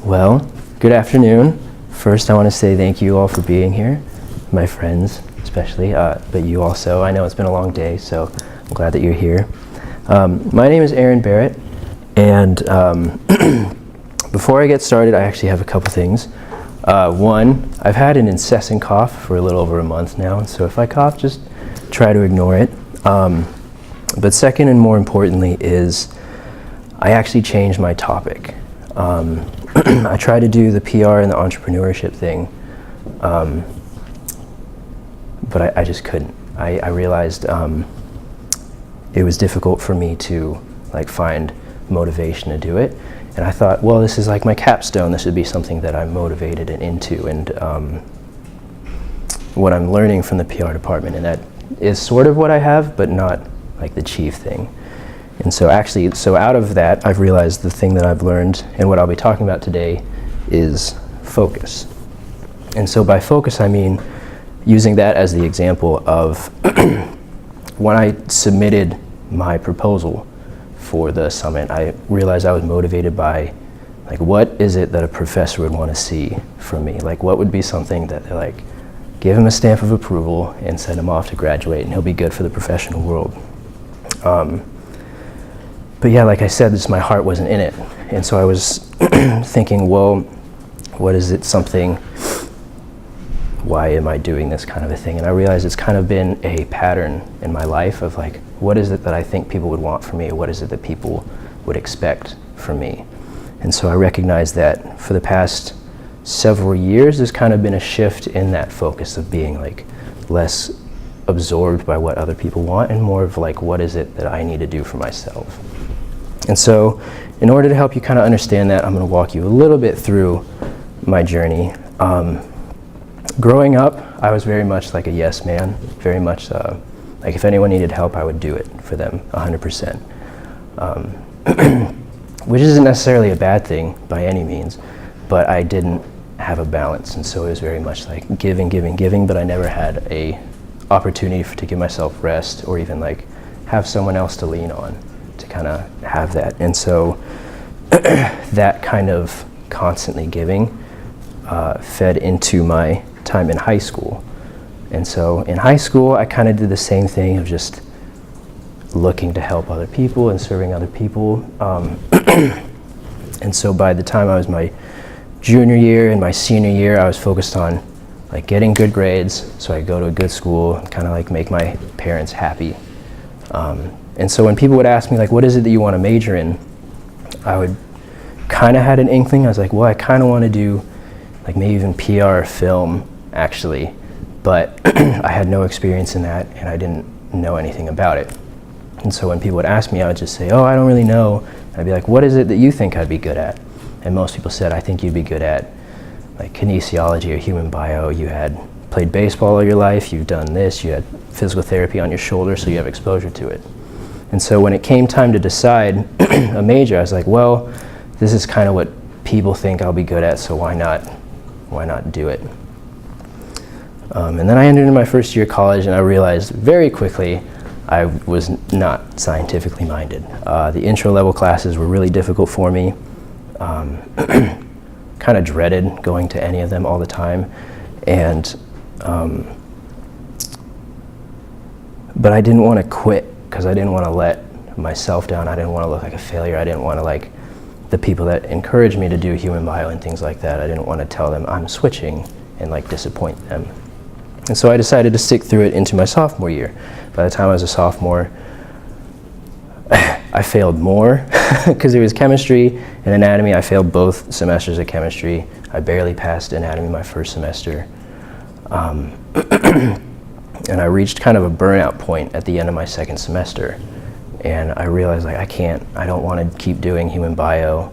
Well, good afternoon. First, I want to say thank you all for being here, my friends especially, but you also. I know it's been a long day, so I'm glad that you're here. My name is Barrett, and before I get started, I actually have a couple things. One, I've had an incessant cough for a little over a month now, so if I cough, just try to ignore it. But second, and more importantly, is I actually changed my topic. I tried to do the PR and the entrepreneurship thing, but I just couldn't. I realized it was difficult for me to find motivation to do it, and I thought, well, this is like my capstone. This would be something that I'm motivated and into, and what I'm learning from the PR department, and that is sort of what I have, but not like the chief thing. And so out of that, I've realized the thing that I've learned and what I'll be talking about today is focus. And so by focus, I mean using that as the example of when I submitted my proposal for the summit, I realized I was motivated by what is it that a professor would want to see from me? What would be something that they're give him a stamp of approval and send him off to graduate and he'll be good for the professional world. But yeah, like I said, my heart wasn't in it. And so I was thinking, well, what is it why am I doing this kind of a thing? And I realized it's kind of been a pattern in my life of what is it that I think people would want from me? What is it that people would expect from me? And so I recognized that for the past several years, there's kind of been a shift in that focus of being less absorbed by what other people want and more of what is it that I need to do for myself. And so in order to help you kind of understand that, I'm going to walk you a little bit through my journey. Growing up, I was very much like a yes man, very much if anyone needed help, I would do it for them 100%. Which isn't necessarily a bad thing by any means, but I didn't have a balance, and so it was very much giving, but I never had a opportunity to give myself rest or even have someone else to lean on to kind of have that. And so that kind of constantly giving fed into my time in high school. And so in high school, I kind of did the same thing of just looking to help other people and serving other people. And so by the time I was my junior year and my senior year, I was focused on getting good grades so I could go to a good school and kind of make my parents happy. And so when people would ask me what is it that you want to major in, I would kind of had an inkling. I was well, I kind of want to do maybe even PR or film actually, but I had no experience in that and I didn't know anything about it. And so when people would ask me, I would just say, oh, I don't really know. And I'd be what is it that you think I'd be good at? And most people said, I think you'd be good at kinesiology or human bio. You had played baseball all your life, you've done this, you had physical therapy on your shoulder, so you have exposure to it. And so when it came time to decide a major, I was well, this is kind of what people think I'll be good at, so why not do it? And then I entered in my first year of college, and I realized very quickly I was not scientifically minded. The intro level classes were really difficult for me. Kind of dreaded going to any of them all the time, and but I didn't want to quit because I didn't want to let myself down. I didn't want to look like a failure. I didn't want to the people that encouraged me to do human bio and things like that. I didn't want to tell them I'm switching and disappoint them. And so I decided to stick through it into my sophomore year. By the time I was a sophomore, I failed more because it was chemistry and anatomy. I failed both semesters of chemistry. I barely passed anatomy my first semester. And I reached kind of a burnout point at the end of my second semester. And I realized I don't want to keep doing human bio,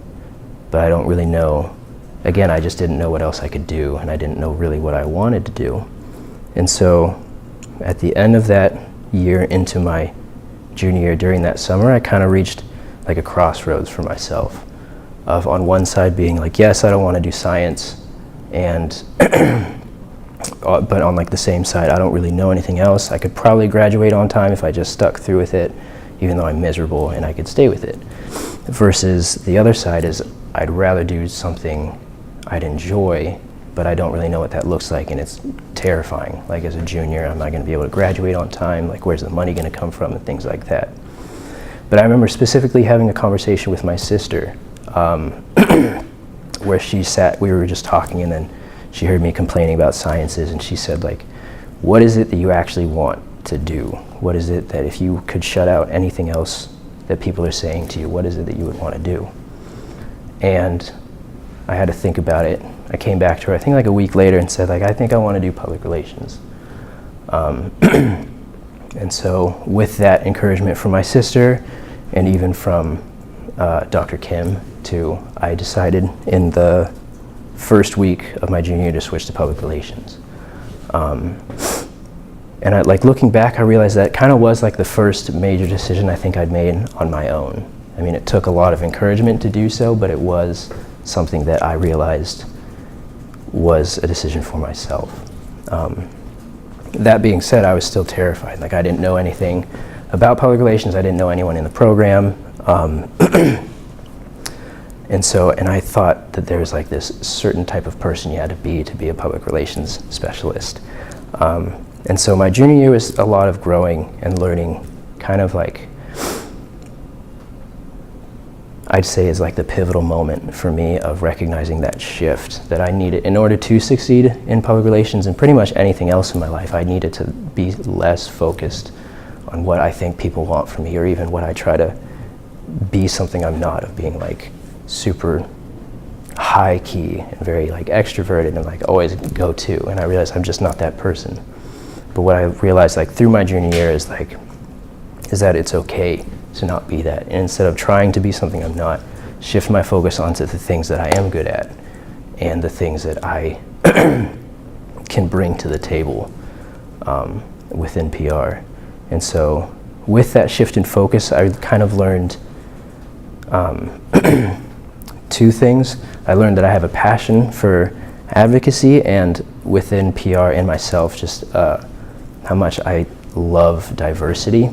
but I don't really know. Again, I just didn't know what else I could do, and I didn't know really what I wanted to do. And so at the end of that year into my junior year, during that summer, I kind of reached a crossroads for myself of on one side being yes, I don't want to do science, and but on the same side, I don't really know anything else. I could probably graduate on time if I just stuck through with it, even though I'm miserable, and I could stay with it. Versus the other side is I'd rather do something I'd enjoy, but I don't really know what that looks like, and it's terrifying. Like as a junior, I'm not going to be able to graduate on time, like where's the money going to come from and things like that. But I remember specifically having a conversation with my sister where she sat, we were just talking, and then she heard me complaining about sciences, and she said, like, what is it that you actually want to do? What is it that if you could shut out anything else that people are saying to you, what is it that you would want to do? And I had to think about it. I came back to her, I think like a week later, and said, like, I think I want to do public relations. And so with that encouragement from my sister, and even from Dr. Kim too, I decided in the first week of my junior year to switch to public relations. And like looking back, I realized that kind of was like the first major decision I think I'd made on my own. I mean, it took a lot of encouragement to do so, but it was something that I realized was a decision for myself. That being said, I was still terrified. Like, I didn't know anything about public relations. I didn't know anyone in the program. And I thought that there was like this certain type of person you had to be a public relations specialist. And so my junior year was a lot of growing and learning, kind of like, I'd say is like the pivotal moment for me of recognizing that shift that I needed in order to succeed in public relations and pretty much anything else in my life. I needed to be less focused on what I think people want from me, or even what I try to be something I'm not, of being like super high key and very like extroverted and like always go to. And I realized I'm just not that person. But what I realized like through my junior year is that it's okay to not be that. And instead of trying to be something I'm not, shift my focus onto the things that I am good at and the things that I can bring to the table within PR. And so with that shift in focus, I kind of learned two things. I learned that I have a passion for advocacy, and within PR and myself, just how much I love diversity.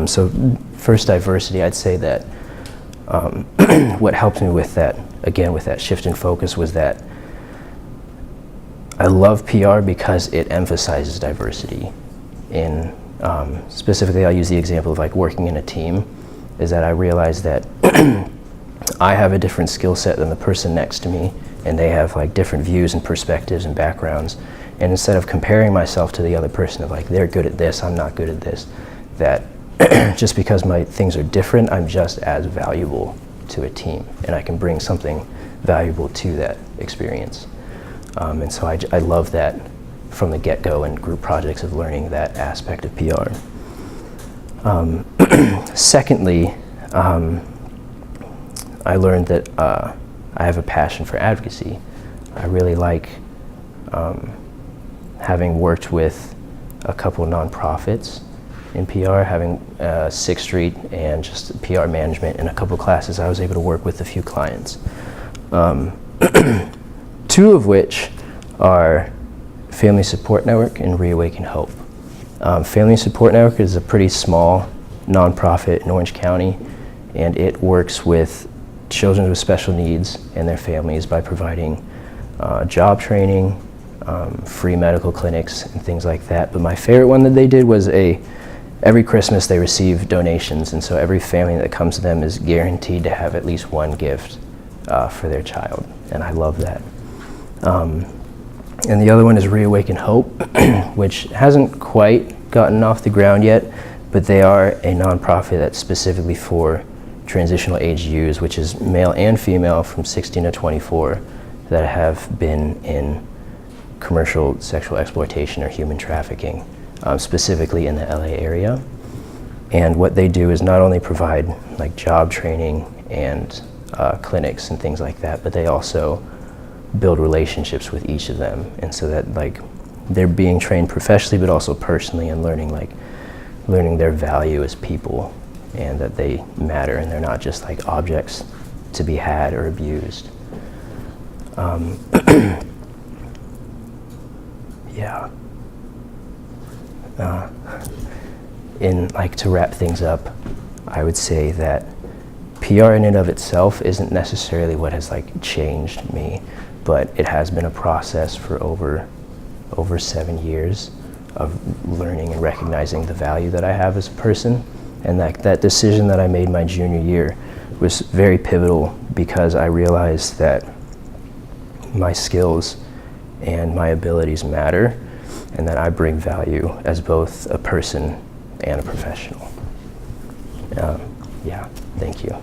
So first, diversity, I'd say that what helped me with that, again, with that shift in focus, was that I love PR because it emphasizes diversity. In specifically, I'll use the example of like working in a team, is that I realized that I have a different skill set than the person next to me, and they have like different views and perspectives and backgrounds. And instead of comparing myself to the other person of like, they're good at this, I'm not good at this, that just because my things are different, I'm just as valuable to a team, and I can bring something valuable to that experience. And so I love that from the get-go in group projects, of learning that aspect of PR. Secondly, I learned that I have a passion for advocacy. I really like having worked with a couple of nonprofits in PR, having 6th Street and just PR management in a couple of classes. I was able to work with a few clients. Two of which are Family Support Network and Reawaken Hope. Family Support Network is a pretty small nonprofit in Orange County, and it works with children with special needs and their families by providing job training, free medical clinics, and things like that. But my favorite one that they did was every Christmas they receive donations, and so every family that comes to them is guaranteed to have at least one gift for their child, and I love that. And the other one is Reawaken Hope, which hasn't quite gotten off the ground yet, but they are a nonprofit that's specifically for transitional age youths, which is male and female from 16 to 24 that have been in commercial sexual exploitation or human trafficking, specifically in the LA area. And what they do is not only provide like job training and clinics and things like that, but they also build relationships with each of them, and so that like they're being trained professionally but also personally, and learning their value as people, and that they matter and they're not just like objects to be had or abused. Yeah. In like to wrap things up, I would say that PR in and of itself isn't necessarily what has like changed me, but it has been a process for over 7 years of learning and recognizing the value that I have as a person. And that decision that I made my junior year was very pivotal, because I realized that my skills and my abilities matter, and that I bring value as both a person and a professional. Yeah, thank you.